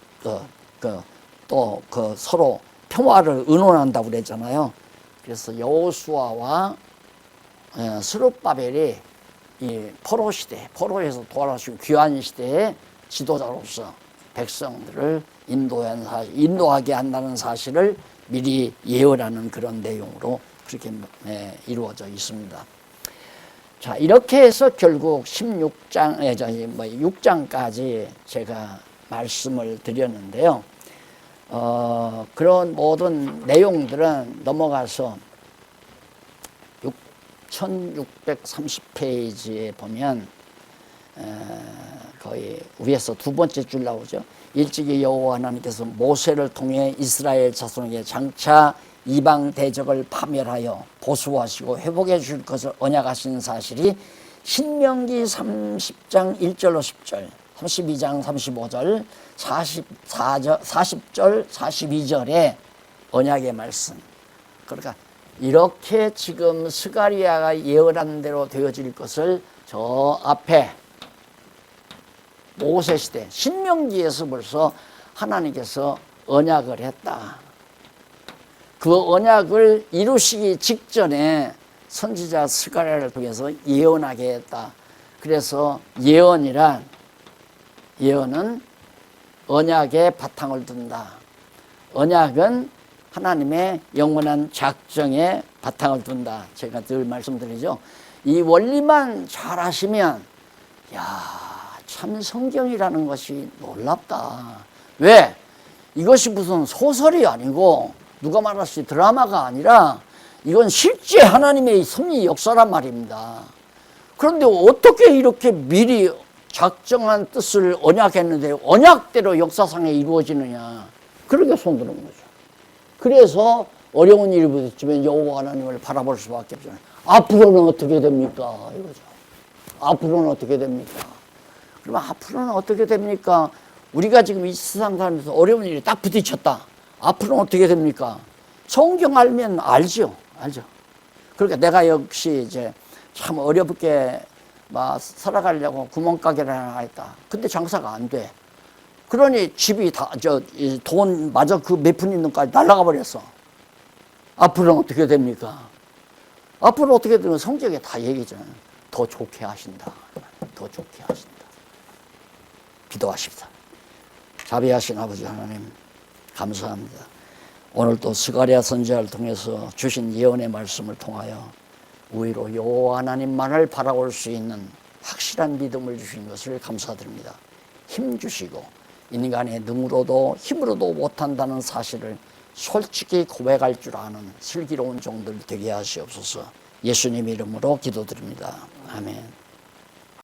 또 서로 평화를 의논한다고 그랬잖아요. 그래서 여호수아와 스룹바벨이 이 포로 시대, 포로에서 돌아오신 귀한 시대의 지도자로서 백성들을 인도하게 한다는 사실을 미리 예언하는 그런 내용으로 그렇게 이루어져 있습니다. 자, 이렇게 해서 결국 6장까지 제가 말씀을 드렸는데요. 그런 모든 내용들은 넘어가서 1630페이지에 보면 거의 위에서 두 번째 줄 나오죠. 일찍이 여호와 하나님께서 모세를 통해 이스라엘 자손에게 장차 이방 대적을 파멸하여 보수하시고 회복해 줄 것을 언약하신 사실이 신명기 30장 1절로 10절, 32장 35절, 40절, 42절의 언약의 말씀. 그러니까 이렇게 지금 스가리야가 예언한 대로 되어질 것을 저 앞에 모세 시대 신명기에서 벌써 하나님께서 언약을 했다. 그 언약을 이루시기 직전에 선지자 스가랴를 통해서 예언하게 했다. 그래서 예언은 언약의 바탕을 둔다. 언약은 하나님의 영원한 작정에 바탕을 둔다. 제가 늘 말씀드리죠. 이 원리만 잘 하시면, 참 성경이라는 것이 놀랍다. 왜? 이것이 무슨 소설이 아니고 누가 말하시 드라마가 아니라 이건 실제 하나님의 섭리 역사란 말입니다. 그런데 어떻게 이렇게 미리 작정한 뜻을 언약했는데 언약대로 역사상에 이루어지느냐. 그렇게 손드는 거죠. 그래서 어려운 일이 부딪히면 여호와 하나님을 바라볼 수밖에 없잖아요. 앞으로는 어떻게 됩니까? 이거죠. 앞으로는 어떻게 됩니까? 그러면 앞으로는 어떻게 됩니까? 우리가 지금 이 세상 살면서 어려운 일이 딱 부딪혔다. 앞으로는 어떻게 됩니까? 성경 알면 알죠. 알죠. 그러니까 내가 역시 이제 참 어렵게 막 살아가려고 구멍가게를 하나 했다. 근데 장사가 안 돼. 그러니 집이 다, 돈 마저 그 몇 푼 있는 것까지 날아가 버렸어. 앞으로는 어떻게 됩니까? 앞으로 어떻게 되면 성경에 다 얘기잖아요. 더 좋게 하신다. 더 좋게 하신다. 기도하십시다. 자비하신 아버지 하나님, 감사합니다. 오늘 또 스가랴 선지자를 통해서 주신 예언의 말씀을 통하여 우리로 여호와 하나님만을 바라볼 수 있는 확실한 믿음을 주신 것을 감사드립니다. 힘 주시고 인간의 능으로도 힘으로도 못한다는 사실을 솔직히 고백할 줄 아는 슬기로운 종들 되게 하시옵소서. 예수님 이름으로 기도드립니다. 아멘.